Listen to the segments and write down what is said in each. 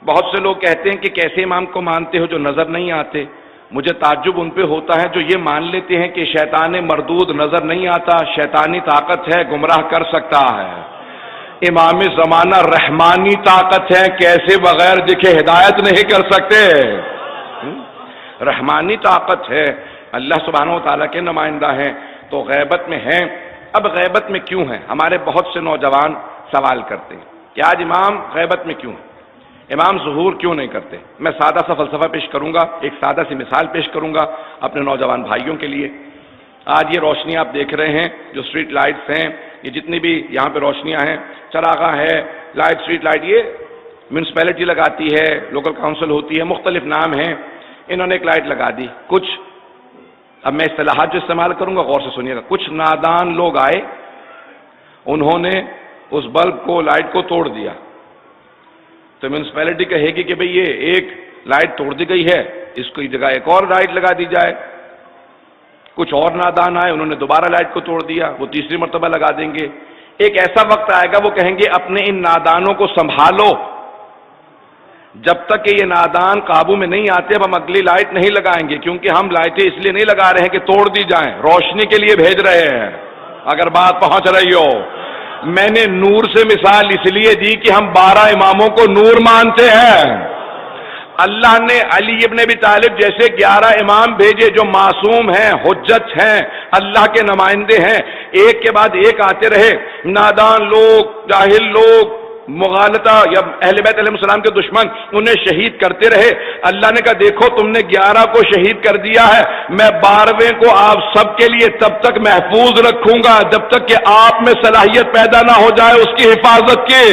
بہت سے لوگ کہتے ہیں کہ کیسے امام کو مانتے ہو جو نظر نہیں آتے؟ مجھے تعجب ان پہ ہوتا ہے جو یہ مان لیتے ہیں کہ شیطان مردود نظر نہیں آتا، شیطانی طاقت ہے، گمراہ کر سکتا ہے۔ امام زمانہ رحمانی طاقت ہے، کیسے بغیر دکھے ہدایت نہیں کر سکتے؟ رحمانی طاقت ہے، اللہ سبحانہ و تعالیٰ کے نمائندہ ہیں، تو غیبت میں ہیں۔ اب غیبت میں کیوں ہیں؟ ہمارے بہت سے نوجوان سوال کرتے ہیں کہ آج امام غیبت میں کیوں ہیں، امام ظہور کیوں نہیں کرتے؟ میں سادہ سا فلسفہ پیش کروں گا، ایک سادہ سی مثال پیش کروں گا اپنے نوجوان بھائیوں کے لیے۔ آج یہ روشنی آپ دیکھ رہے ہیں، جو اسٹریٹ لائٹس ہیں، یہ جتنی بھی یہاں پہ روشنیاں ہیں، چراغاں ہے، لائٹ، اسٹریٹ لائٹ، یہ میونسپیلٹی لگاتی ہے، لوکل کاؤنسل ہوتی ہے، مختلف نام ہیں، انہوں نے ایک لائٹ لگا دی۔ کچھ، اب میں اصطلاحات جو استعمال کروں گا غور سے سنیے گا، کچھ نادان لوگ آئے، انہوں نے اس بلب کو، لائٹ کو توڑ دیا، تو میونسپیلٹی کہے گی کہ بھئی یہ ایک لائٹ توڑ دی گئی ہے، اس کی جگہ ایک اور لائٹ لگا دی جائے۔ کچھ اور نادان آئے، انہوں نے دوبارہ لائٹ کو توڑ دیا، وہ تیسری مرتبہ لگا دیں گے۔ ایک ایسا وقت آئے گا وہ کہیں گے اپنے ان نادانوں کو سنبھالو، جب تک کہ یہ نادان قابو میں نہیں آتے اب ہم اگلی لائٹ نہیں لگائیں گے، کیونکہ ہم لائٹیں اس لیے نہیں لگا رہے ہیں کہ توڑ دی جائیں، روشنی کے لیے بھیج رہے ہیں۔ اگر بات پہنچ رہی ہو، میں نے نور سے مثال اس لیے دی کہ ہم 12 اماموں کو نور مانتے ہیں۔ اللہ نے علی ابن ابی طالب جیسے 11 امام بھیجے جو معصوم ہیں، حجت ہیں، اللہ کے نمائندے ہیں، ایک کے بعد ایک آتے رہے، نادان لوگ، جاہل لوگ، مغالطہ یا اہل بیت علیہ السلام کے دشمن انہیں شہید کرتے رہے۔ اللہ نے کہا دیکھو تم نے 11 کو شہید کر دیا ہے، میں 12ویں کو آپ سب کے لیے تب تک محفوظ رکھوں گا جب تک کہ آپ میں صلاحیت پیدا نہ ہو جائے اس کی حفاظت کی۔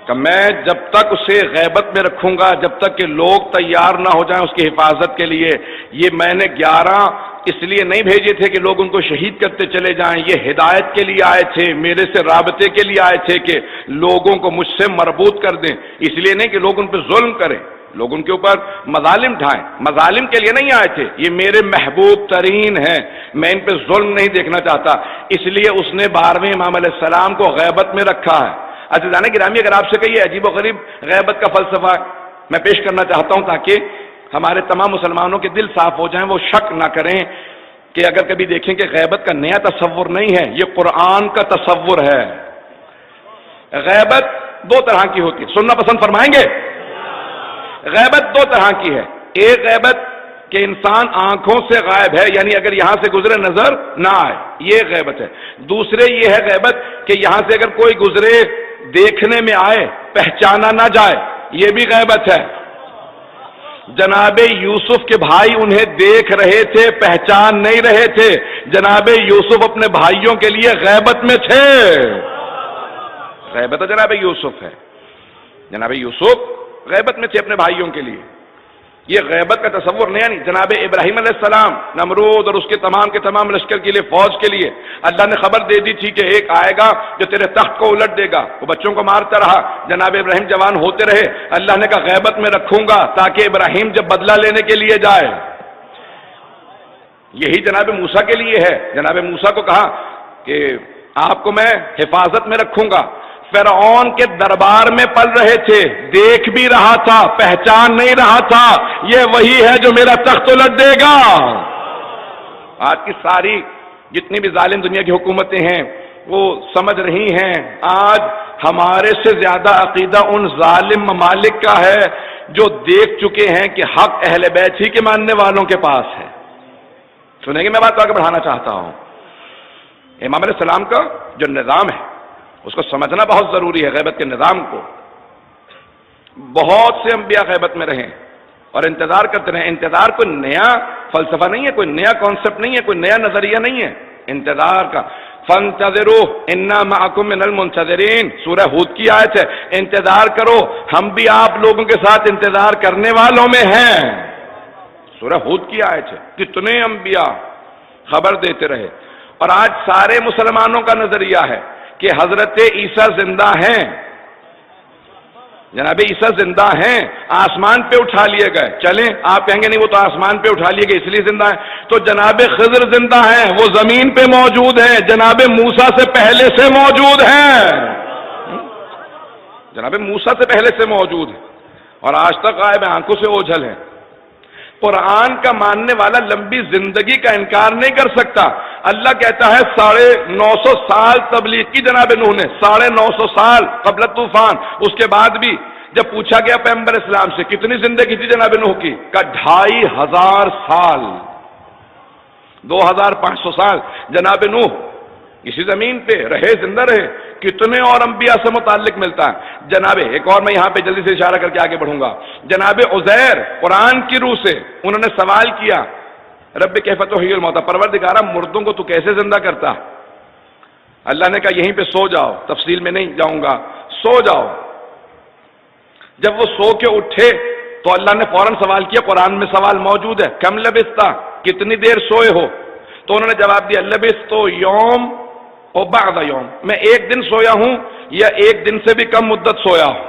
کہ میں جب تک اسے غیبت میں رکھوں گا جب تک کہ لوگ تیار نہ ہو جائیں اس کی حفاظت کے لیے۔ یہ میں نے 11 اس لیے نہیں بھیجے تھے کہ لوگ ان کو شہید کرتے چلے جائیں، یہ ہدایت کے لیے آئے تھے، میرے سے رابطے کے لیے آئے تھے کہ لوگوں کو مجھ سے مربوط کر دیں، اس لیے نہیں کہ لوگ ان پہ ظلم کریں، لوگ ان کے اوپر مظالم ڈھائیں، مظالم کے لیے نہیں آئے تھے، یہ میرے محبوب ترین ہیں، میں ان پہ ظلم نہیں دیکھنا چاہتا، اس لیے اس نے 12ویں امام علیہ السلام کو غیبت میں رکھا ہے۔ عزیزان گرامی، اگر آپ سے کہیے عجیب و غریب غیبت کا فلسفہ میں پیش کرنا چاہتا ہوں تاکہ ہمارے تمام مسلمانوں کے دل صاف ہو جائیں، وہ شک نہ کریں کہ اگر کبھی دیکھیں کہ غیبت کا نیا تصور نہیں ہے، یہ قرآن کا تصور ہے۔ غیبت 2 طرح کی ہوتی ہے، سننا پسند فرمائیں گے؟ غیبت 2 طرح کی ہے، ایک غیبت کہ انسان آنکھوں سے غائب ہے، یعنی اگر یہاں سے گزرے نظر نہ آئے، یہ غیبت ہے۔ دوسرے یہ ہے غیبت کہ یہاں سے اگر کوئی گزرے دیکھنے میں آئے، پہچانا نہ جائے، یہ بھی غیبت ہے۔ جناب یوسف کے بھائی انہیں دیکھ رہے تھے، پہچان نہیں رہے تھے، جناب یوسف اپنے بھائیوں کے لیے غیبت میں تھے۔ غیبت جناب یوسف ہے، جناب یوسف غیبت میں تھے اپنے بھائیوں کے لیے، یہ غیبت کا تصور نیا نہیں۔ جناب ابراہیم علیہ السلام نمرود اور اس کے تمام لشکر کے لیے، فوج کے لیے اللہ نے خبر دے دی تھی کہ ایک آئے گا جو تیرے تخت کو الٹ دے گا، وہ بچوں کو مارتا رہا، جناب ابراہیم جوان ہوتے رہے، اللہ نے کہا غیبت میں رکھوں گا تاکہ ابراہیم جب بدلہ لینے کے لیے جائے۔ یہی جناب موسیٰ کے لیے ہے، جناب موسیٰ کو کہا کہ آپ کو میں حفاظت میں رکھوں گا، فرعون کے دربار میں پل رہے تھے، دیکھ بھی رہا تھا، پہچان نہیں رہا تھا، یہ وہی ہے جو میرا تخت الٹ دے گا۔ آج کی ساری جتنی بھی ظالم دنیا کی حکومتیں ہیں وہ سمجھ رہی ہیں، آج ہمارے سے زیادہ عقیدہ ان ظالم ممالک کا ہے جو دیکھ چکے ہیں کہ حق اہل بیت ہی کے ماننے والوں کے پاس ہے۔ سنیں گے، میں بات کو آگے بڑھانا چاہتا ہوں۔ امام علیہ السلام کا جو نظام ہے اس کو سمجھنا بہت ضروری ہے، غیبت کے نظام کو۔ بہت سے انبیاء غیبت میں رہے اور انتظار کرتے رہے۔ انتظار کوئی نیا فلسفہ نہیں ہے، کوئی نیا کانسیپٹ نہیں ہے، کوئی نیا نظریہ نہیں ہے انتظار کا۔ فانتظروا انا معکم من المنتظرین، سورہ ہود کی آیت ہے، انتظار کرو ہم بھی آپ لوگوں کے ساتھ انتظار کرنے والوں میں ہیں۔ سورہ ہود کی آیت ہے، کتنے انبیاء خبر دیتے رہے، اور آج سارے مسلمانوں کا نظریہ ہے کہ حضرت عیسیٰ زندہ ہیں، جناب عیسیٰ زندہ ہیں، آسمان پہ اٹھا لیے گئے، چلیں آپ کہیں گے نہیں وہ تو آسمان پہ اٹھا لیے گئے اس لیے زندہ ہیں، تو جناب خضر زندہ ہیں، وہ زمین پہ موجود ہیں، جناب موسیٰ سے پہلے سے موجود ہیں، جناب موسیٰ سے پہلے سے موجود ہیں اور آج تک غائب ہیں، آنکھوں سے اوجھل ہیں۔ قرآن کا ماننے والا لمبی زندگی کا انکار نہیں کر سکتا۔ اللہ کہتا ہے 950 سال تبلیغ کی جناب نوح نے، 950 سال قبل طوفان، اس کے بعد بھی جب پوچھا گیا پیغمبر اسلام سے کتنی زندگی تھی جناب نوح کی، کہا 2500 سال، 2500 سال جناب نوح اسی زمین پہ رہے، زندہ رہے۔ کتنے اور انبیاء سے متعلق ملتا ہے جناب، ایک اور میں یہاں پہ جلدی سے اشارہ کر کے آگے بڑھوں گا، جناب عزیر قرآن کی روح سے انہوں نے سوال کیا، رب کیف تحیی الموتیٰ، پروردگارہ مردوں کو تو کیسے زندہ کرتا؟ اللہ نے کہا یہیں پہ سو جاؤ، تفصیل میں نہیں جاؤں گا، سو جاؤ۔ جب وہ سو کے اٹھے تو اللہ نے فوراً سوال کیا، قرآن میں سوال موجود ہے، کم لبثت، کتنی دیر سوئے ہو؟ تو انہوں نے جواب دیا لبثت یوم اور بعد یوم، میں ایک دن سویا ہوں یا ایک دن سے بھی کم مدت سویا ہوں،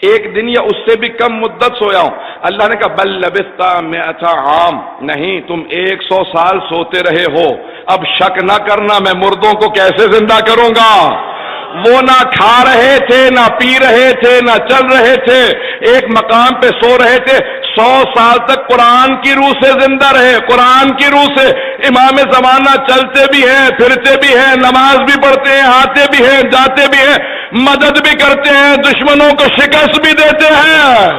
ایک دن یا اس سے بھی کم مدت سویا ہوں۔ اللہ نے کہا بل لبثت 100 عام، نہیں تم 100 سال سوتے رہے ہو، اب شک نہ کرنا میں مردوں کو کیسے زندہ کروں گا۔ وہ نہ کھا رہے تھے، نہ پی رہے تھے، نہ چل رہے تھے، ایک مقام پہ سو رہے تھے، 100 سال تک قرآن کی روح سے زندہ رہے، قرآن کی روح سے امام زمانہ چلتے بھی ہیں، پھرتے بھی ہیں، نماز بھی پڑھتے ہیں، آتے بھی ہیں، جاتے بھی ہیں، مدد بھی کرتے ہیں، دشمنوں کو شکست بھی دیتے ہیں۔